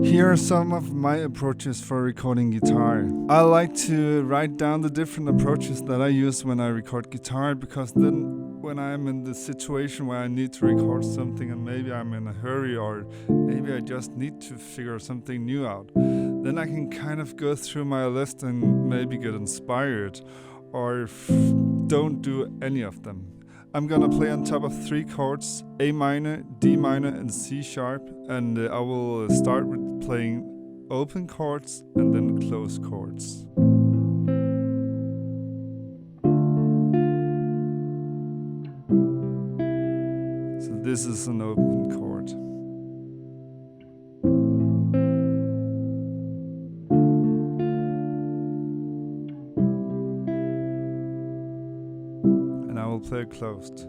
Here are some of my approaches for recording guitar. I like to write down the different approaches that I use when I record guitar, because then when I'm in the situation where I need to record something and maybe I'm in a hurry or maybe I just need to figure something new out, then I can kind of go through my list and maybe get inspired, or don't do any of them. I'm gonna play on top of 3 chords, A minor, D minor and C sharp, and I will start with playing open chords and then closed chords. So this is an open chord. And I will play closed.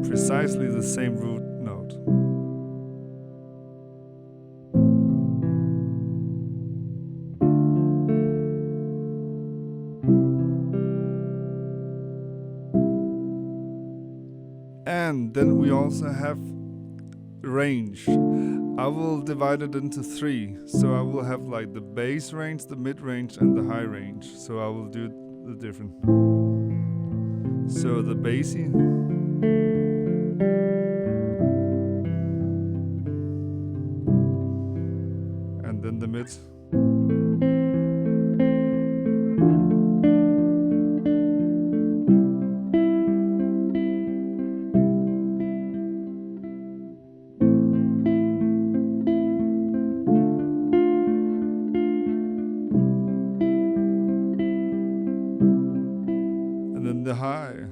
Precisely the same root note. And then we also have range. I will divide it into 3. So I will have like the bass range, the mid range and the high range. So I will do the different. So the bassy, and then the mid. And then the high.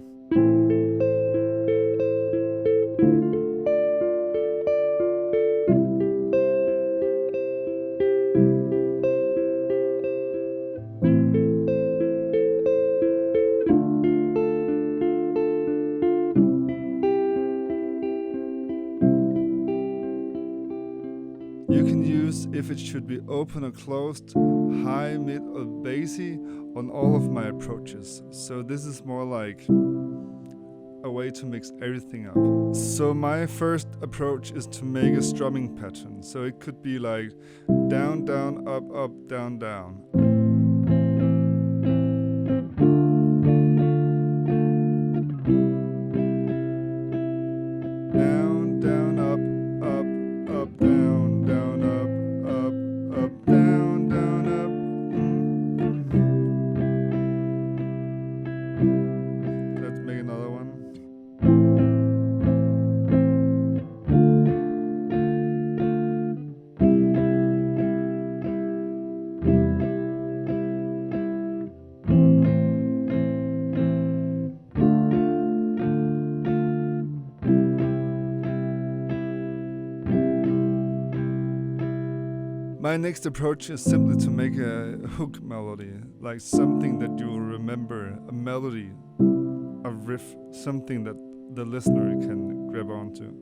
You can use if it should be open or closed, high, mid or bassy on all of my approaches. So this is more like a way to mix everything up. So my first approach is to make a strumming pattern. So it could be like down, down, up, up, down, down. Down, down, up, up, up, down, down, up, up, up, down, down, up. Let's make another one. My next approach is simply to make a hook melody, like something that you will remember, a melody, a riff, something that the listener can grab onto.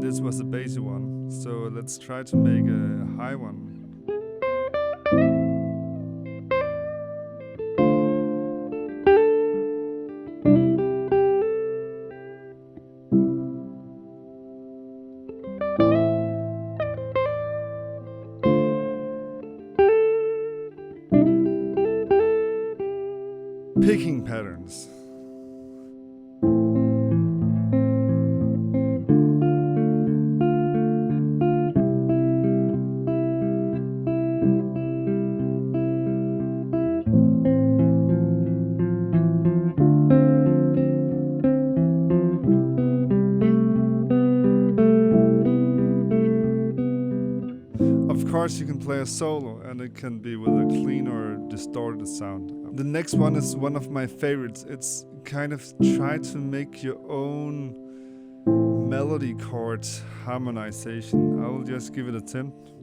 This was a bassy one, so let's try to make a high one. Picking patterns. Of course you can play a solo and it can be with a clean or distorted sound. The next one is one of my favorites. It's kind of try to make your own melody chord harmonization. I will just give it a attempt.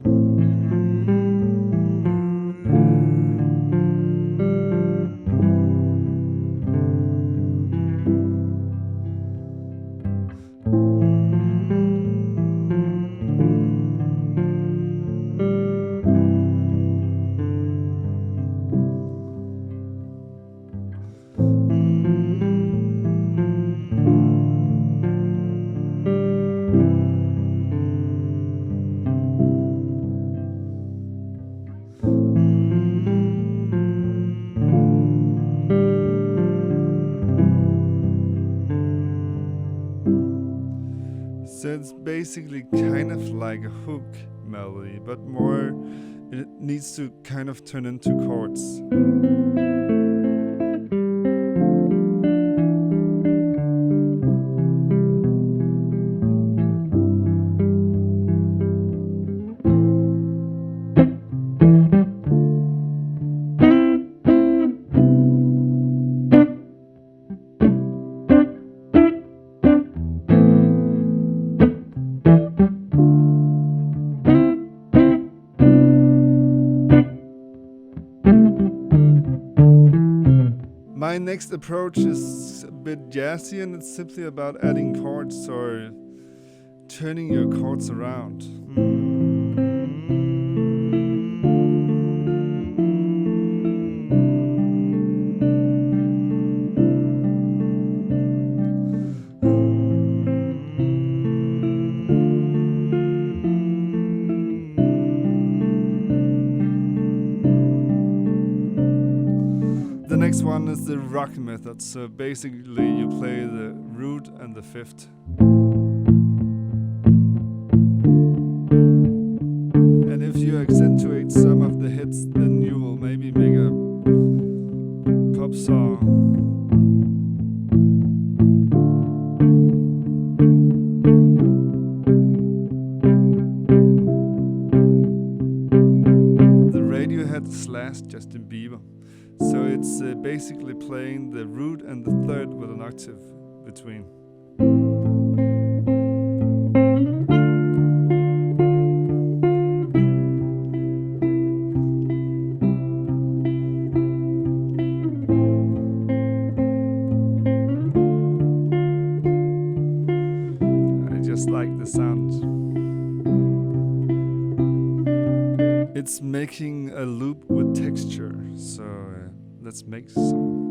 it's basically kind of like a hook melody, but more it needs to kind of turn into chords. My next approach is a bit jazzy, and it's simply about adding chords or turning your chords around. The next one is the rock method. So basically you play the root and the fifth. And if you accentuate some of the hits, then you will maybe make a pop song. The Radiohead / Justin Bieber. So it's basically playing the root and the third with an octave between. I just like the sound. It's making a loop with texture, so let's make some.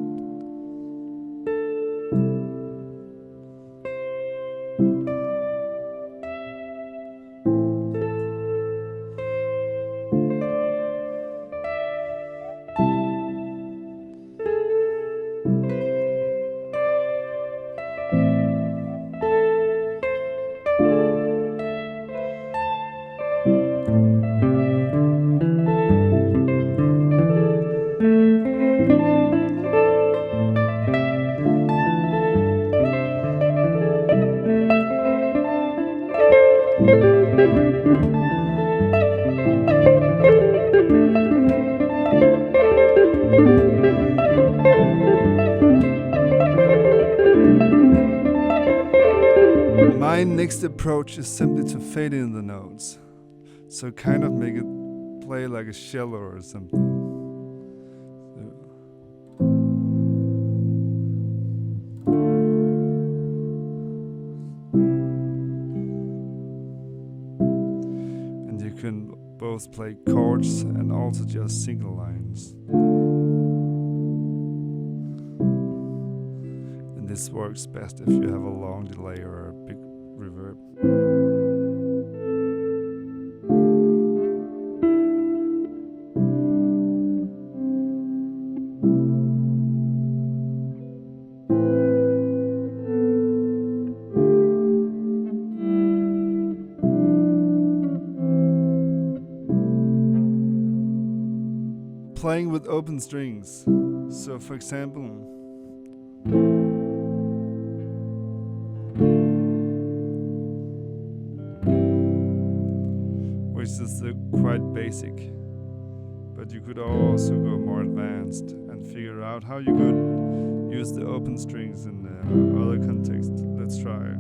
My next approach is simply to fade in the notes, so kind of make it play like a cello or something. And you can both play chords and also just single lines. And this works best if you have a long delay or a big reverb. Playing with open strings. So for example, which is quite basic, but you could also go more advanced and figure out how you could use the open strings in other contexts. Let's try.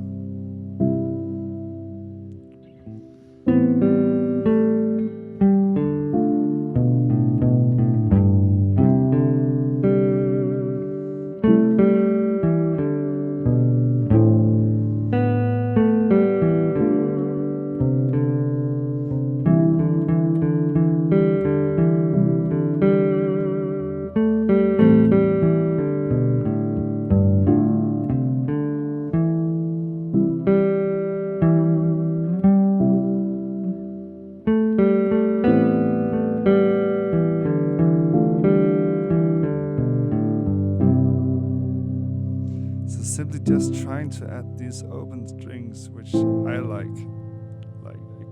So simply just trying to add these open strings, which I like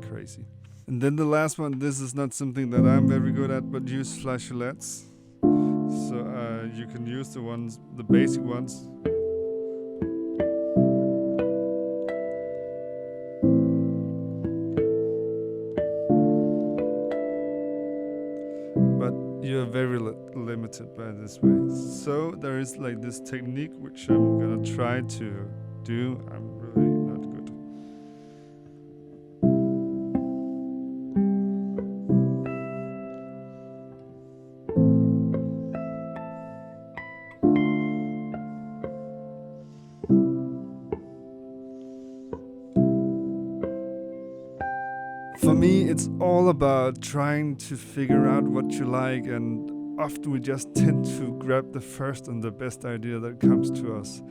crazy. And then the last one, this is not something that I'm very good at, but use flageolets. So you can use the basic ones. But you're very limited by this way. So there is like this technique which I'm gonna try to do. I'm really not good. For me, it's all about trying to figure out what you like, and often we just tend to grab the first and the best idea that comes to us.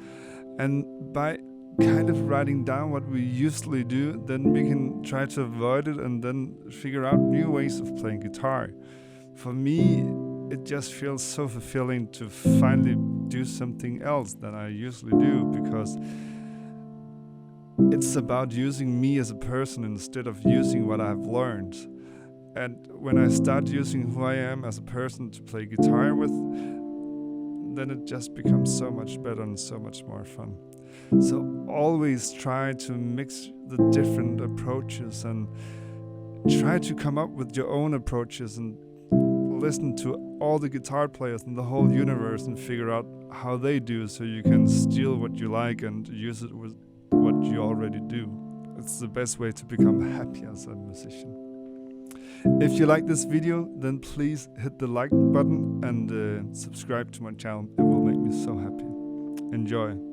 And by kind of writing down what we usually do, then we can try to avoid it and then figure out new ways of playing guitar. For me, it just feels so fulfilling to finally do something else than I usually do, because it's about using me as a person instead of using what I've learned. And when I start using who I am as a person to play guitar with, then it just becomes so much better and so much more fun. So always try to mix the different approaches and try to come up with your own approaches, and listen to all the guitar players in the whole universe and figure out how they do, so you can steal what you like and use it with what you already do. It's the best way to become happy as a musician. If you like this video, then please hit the like button and subscribe to my channel. It will make me so happy. Enjoy.